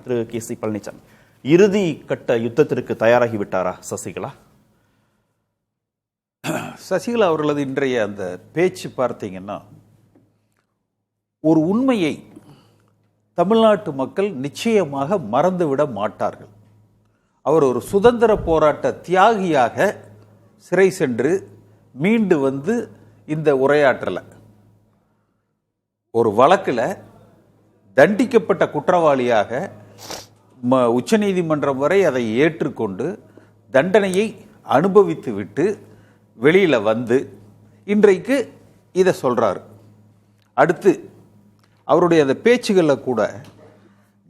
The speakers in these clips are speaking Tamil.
திரு கே.சி. பழனிசாமி இறுதி கட்ட யுத்தத்திற்கு தயாராகி விட்டாரா சசிகலா? சசிகலா அவர்களது இன்றைய அந்த பேச்சு பார்த்தீங்கன்னா, ஒரு உண்மையை தமிழ்நாட்டு மக்கள் நிச்சயமாக மறந்துவிட மாட்டார்கள். அவர் ஒரு சுதந்திர போராட்ட தியாகியாக சிறை சென்று மீண்டு வந்து இந்த உரையாற்றலை, ஒரு வழக்கில் தண்டிக்கப்பட்ட குற்றவாளியாக உச்சநீதிமன்றம் வரை அதை ஏற்றுக்கொண்டு தண்டனையை அனுபவித்து விட்டு வெளியில் வந்து இன்றைக்கு இதை சொல்கிறாரு. அடுத்து அவருடைய அந்த பேச்சுகளில் கூட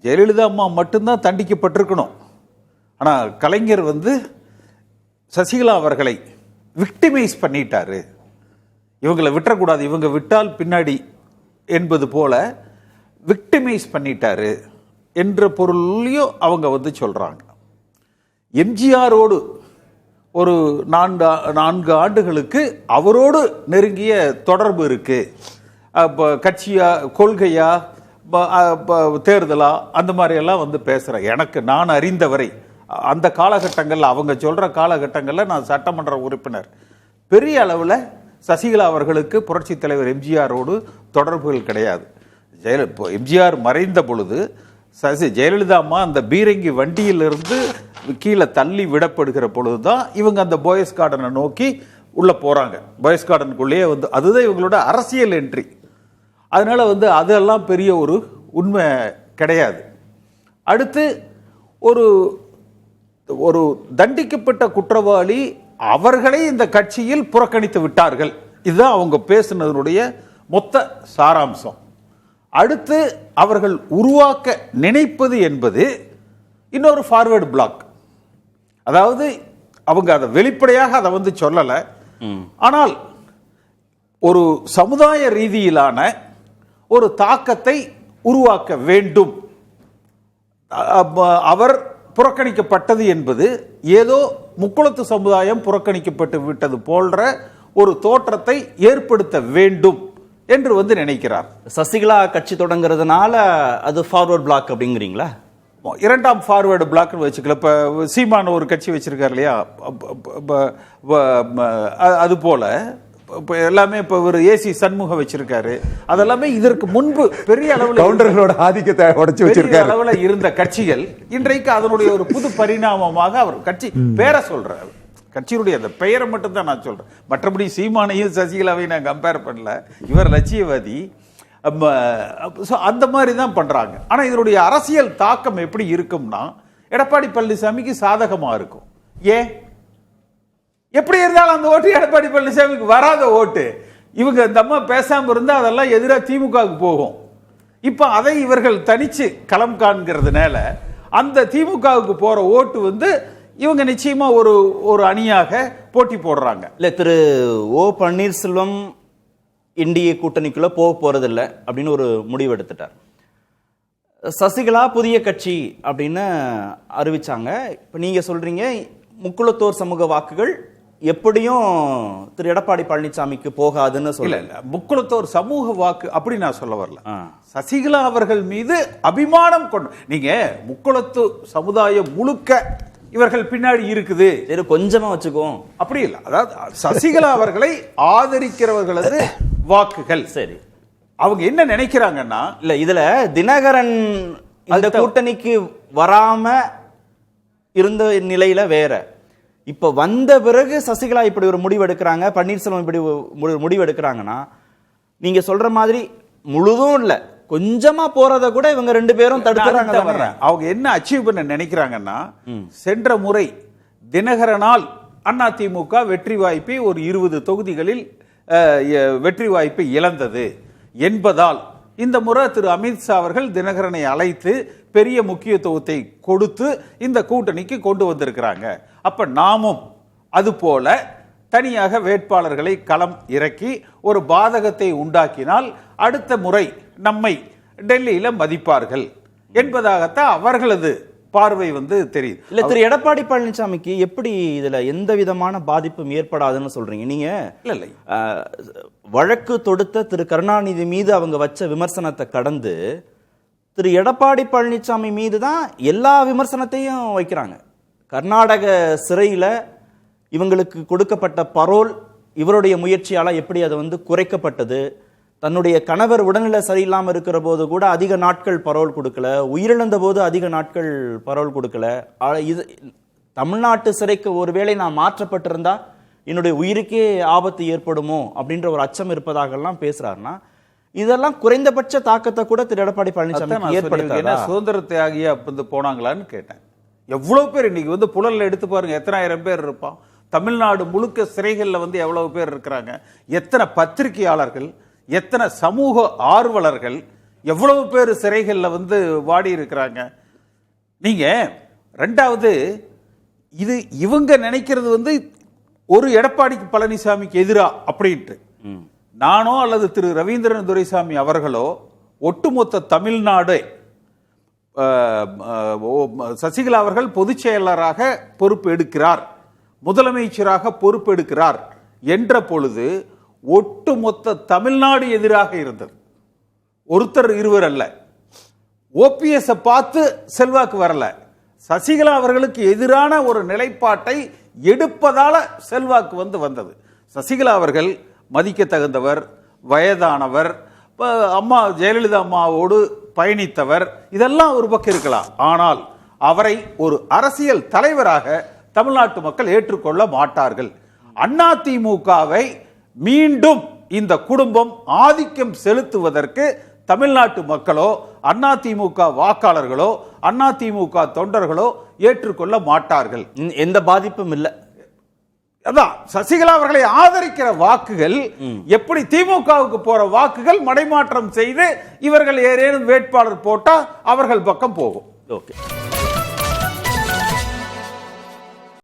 ஜெயலலிதா அம்மா மட்டும்தான் தண்டிக்கப்பட்டிருக்கணும், ஆனால் கலைஞர் வந்து சசிகலா அவர்களை விக்டிமைஸ் பண்ணிட்டாரு, இவங்களை விட்டுறக்கூடாது, இவங்க விட்டால் பின்னாடி என்பது போல விக்டிமைஸ் பண்ணிட்டாரு என்ற பொருளையும் அவங்க வந்து சொல்கிறாங்க. எம்ஜிஆரோடு ஒரு 4 ஆண்டுகளுக்கு அவரோடு நெருங்கிய தொடர்பு இருக்கு, கட்சியா கொள்கையா தேர்தலா அந்த மாதிரியெல்லாம் வந்து பேசுகிறேன். எனக்கு நான் அறிந்தவரை அந்த காலகட்டங்களில், அவங்க சொல்கிற காலகட்டங்களில் நான் சட்டமன்ற உறுப்பினர், பெரிய அளவில் சசிகலா அவர்களுக்கு புரட்சி தலைவர் எம்ஜிஆரோடு தொடர்புகள் கிடையாது. எம்ஜிஆர் மறைந்த பொழுது ஜெயலலிதா அம்மா அந்த பீரங்கி வண்டியிலிருந்து கீழே தள்ளி விடப்படுகிற பொழுது தான் இவங்க அந்த போயஸ் கார்டனை நோக்கி உள்ளே போகிறாங்க. போயஸ் கார்டனுக்குள்ளேயே வந்து அதுதான் இவங்களோட அரசியல் என்ட்ரி. அதனால வந்து அதெல்லாம் பெரிய ஒரு உண்மை கிடையாது. அடுத்து ஒரு தண்டிக்கப்பட்ட குற்றவாளி அவர்களை இந்த கட்சியில் புறக்கணித்து விட்டார்கள், இதுதான் அவங்க பேசுனதனுடைய மொத்த சாராம்சம். அடுத்து அவர்கள் உருவாக்க நினைப்பது என்பது இன்னொரு ஃபார்வர்டு பிளாக். அதாவது அவங்க அதை வெளிப்படையாக அதை வந்து சொல்லலை, ஆனால் ஒரு சமுதாய ரீதியிலான ஒரு தாக்கத்தை உருவாக்க வேண்டும். அவர் புறக்கணிக்கப்பட்டது என்பது ஏதோ முக்குளத்து சமுதாயம் புறக்கணிக்கப்பட்டு விட்டது போன்ற ஒரு தோற்றத்தை ஏற்படுத்த வேண்டும் என்று வந்து நினைக்கிறார். சசிகலா கட்சி தொடங்குறதுனால அது ஃபார்வர்ட் பிளாக் அப்படிங்கிறீங்களா? 2ஆம் ஃபார்வர்டு பிளாக்னு வச்சுக்கல. இப்போ சீமான ஒரு கட்சி வச்சிருக்காரு இல்லையா, அது போல இப்போ எல்லாமே இப்போ ஒரு ஏசி சண்முகம் வச்சிருக்காரு. அதெல்லாமே இதற்கு முன்பு பெரிய அளவில் கவுண்டர்களோட ஆதிக்கத்தை உடைச்சு வச்சிருக்காரு அளவில் இருந்த கட்சிகள் இன்றைக்கு அதனுடைய ஒரு புது பரிணாமமாக அவர் கட்சி பேரை சொல்றாரு. கட்சியினுடைய அந்த பெயரை மட்டும் தான் நான் சொல்றேன், மற்றபடி சீமானையும் சசிகலாவையும் நான் கம்பேர் பண்ணல. இவர் லட்சியவாதி, அந்த மாதிரி தான் பண்றாங்க. ஆனா இதனுடைய அரசியல் தாக்கம் எப்படி இருக்கும்னா எடப்பாடி பழனிசாமிக்கு சாதகமா இருக்கும். ஏன் எப்படி இருந்தாலும் அந்த ஓட்டு எடப்பாடி பழனிசாமிக்கு வராத ஓட்டு. இவங்க இந்த அம்மா பேசாம இருந்தா அதெல்லாம் எதிராக திமுகவுக்கு போகும். இப்ப அதை இவர்கள் தனிச்சு களம் காண்கிறதுனால அந்த திமுகவுக்கு போற ஓட்டு வந்து இவங்க நிச்சயமா ஒரு அணியாக போட்டி போடுறாங்க. இல்ல, திரு ஓ பன்னீர்செல்வம் இந்திய கூட்டணிக்குள்ள போக போறதில்லை அப்படின்னு ஒரு முடிவு எடுத்துட்டார். சசிகலா புதிய கட்சி அப்படின்னு அறிவிச்சாங்க. இப்ப நீங்க சொல்றீங்க முக்குளத்தோர் சமூக வாக்குகள் எப்படியும் திரு எடப்பாடி பழனிசாமிக்கு போகாதுன்னு சொல்ல. முக்குளத்தோர் சமூக வாக்கு அப்படி நான் சொல்ல வரல. சசிகலா அவர்கள் மீது அபிமானம் கொண்டு நீங்க முக்குளத்து சமுதாயம் முழுக்க இவர்கள் பின்னாடி இருக்குது, கொஞ்சமா வச்சுக்கோம் அப்படி இல்லை. அதாவது சசிகலா அவர்களை ஆதரிக்கிறவர்களது வாக்குகள். சரி, அவங்க என்ன நினைக்கிறாங்கன்னா, இல்ல இதுல தினகரன் இந்த கூட்டணிக்கு வராம இருந்த நிலையில வேற, இப்ப வந்த பிறகு சசிகலா இப்படி ஒரு முடிவு எடுக்கிறாங்க, பன்னீர்செல்வம் இப்படி முடிவு எடுக்கிறாங்கன்னா நீங்க சொல்ற மாதிரி முழுதும் இல்ல, கொஞ்சமா போறத கூட இவங்க 2 பேரும் தடுக்கிறாங்க. அவங்க என்ன அச்சீவ் பண்ண நினைக்கிறாங்கன்னா, சென்ற முறை தினகரனால் அதிமுக வெற்றி வாய்ப்பை ஒரு 20 தொகுதிகளில் வெற்றி வாய்ப்பை இழந்தது என்பதால் இந்த முறை திரு அமித்ஷா அவர்கள் தினகரனை அழைத்து பெரிய முக்கியத்துவத்தை கொடுத்து இந்த கூட்டணிக்கு கொண்டு வந்திருக்கிறாங்க. அப்ப நாமும் அது போல தனியாக வேட்பாளர்களை களம் இறக்கி ஒரு பாதகத்தை உண்டாக்கினால் அடுத்த முறை நம்மை டெல்லியில மதிப்பார்கள் என்பதாகத்தான் அவர்களது பார்வை வந்து தெரியுது. இல்ல, திரு எடப்பாடி பழனிசாமிக்கு எப்படி இதுல எந்த விதமான பாதிப்பும் ஏற்படாதுன்னு சொல்றீங்க நீங்க? இல்ல வழக்கு தொடுத்த திரு கருணாநிதி மீது அவங்க வச்ச விமர்சனத்தை கடந்து திரு எடப்பாடி பழனிசாமி மீது தான் எல்லா விமர்சனத்தையும் வைக்கிறாங்க. கர்நாடக சிறையில இவங்களுக்கு கொடுக்கப்பட்ட பரோல் இவருடைய முயற்சியால எப்படி அது குறைக்கப்பட்டது, தன்னுடைய கணவர் உடல்நிலை சரியில்லாமல் இருக்கிற போது கூட அதிக நாட்கள் பரோல் கொடுக்கல, உயிரிழந்த போது அதிக நாட்கள் பரோல் கொடுக்கல. இது தமிழ்நாட்டு சிறைக்கு ஒருவேளை நான் மாற்றப்பட்டிருந்தா என்னுடைய உயிருக்கே ஆபத்து ஏற்படுமோ அப்படின்ற ஒரு அச்சம் இருப்பதாகலாம் பேசுறாருன்னா, இதெல்லாம் குறைந்தபட்ச தாக்கத்தை கூட திரு எடப்பாடி பழனிசாமி ஏற்படுத்த சுதந்திர தியாகியா போனாங்களான்னு கேட்டேன். எவ்வளவு பேர் இன்னைக்கு புழல்ல எடுத்து பாருங்க, எத்தனாயிரம் பேர் இருப்பான். தமிழ்நாடு முழுக்க சிறைகள்ல எவ்வளவு பேர் இருக்கிறாங்க, எத்தனை பத்திரிகையாளர்கள், எத்தனை சமூக ஆர்வலர்கள், எவ்வளவு பேர் சிறைகள்ல வாடி இருக்கிறாங்க. நீங்க ரெண்டாவது, இது இவங்க நினைக்கிறது ஒரு எடப்பாடி பழனிசாமிக்கு எதிரா அப்படின்ட்டு. நானோ அல்லது திரு ரவீந்திரன் துரைசாமி அவர்களோ ஒட்டுமொத்த தமிழ்நாடு சசிகலா அவர்கள் பொதுச் செயலராக பொறுப்பு எடுக்கிறார், முதலமைச்சராக பொறுப்பு எடுக்கிறார் என்ற பொழுது ஒட்டுமொத்த தமிழ்நாடு எதிராக இருந்தது. ஒருத்தர் இருவர் அல்ல. ஓபிஎஸ் பார்த்து செல்வாக்கு வரல, சசிகலா அவர்களுக்கு எதிரான ஒரு நிலைப்பாட்டை எடுப்பதால செல்வாக்கு வந்தது. சசிகலா அவர்கள் மதிக்க தகுந்தவர், வயதானவர், அம்மா ஜெயலலிதா அம்மாவோடு பயணித்தவர், இதெல்லாம் ஒரு பக்கம் இருக்கலாம். ஆனால் அவரை ஒரு அரசியல் தலைவராக தமிழ்நாட்டு மக்கள் ஏற்றுக்கொள்ள மாட்டார்கள். அதிமுகவை மீண்டும் இந்த குடும்பம் ஆதிக்கம் செலுத்துவதற்கு தமிழ்நாட்டு மக்களோ அதிமுக வாக்காளர்களோ அதிமுக தொண்டர்களோ ஏற்றுக்கொள்ள மாட்டார்கள். எந்த பாதிப்பும் இல்லை. அதான் சசிகலா அவர்களை ஆதரிக்கிற வாக்குகள் எப்படி திமுகவுக்கு போற வாக்குகள் மடைமாற்றம் செய்து இவர்கள் ஏதேனும் வேட்பாளர் போட்டா அவர்கள் பக்கம் போகும். ஓகே.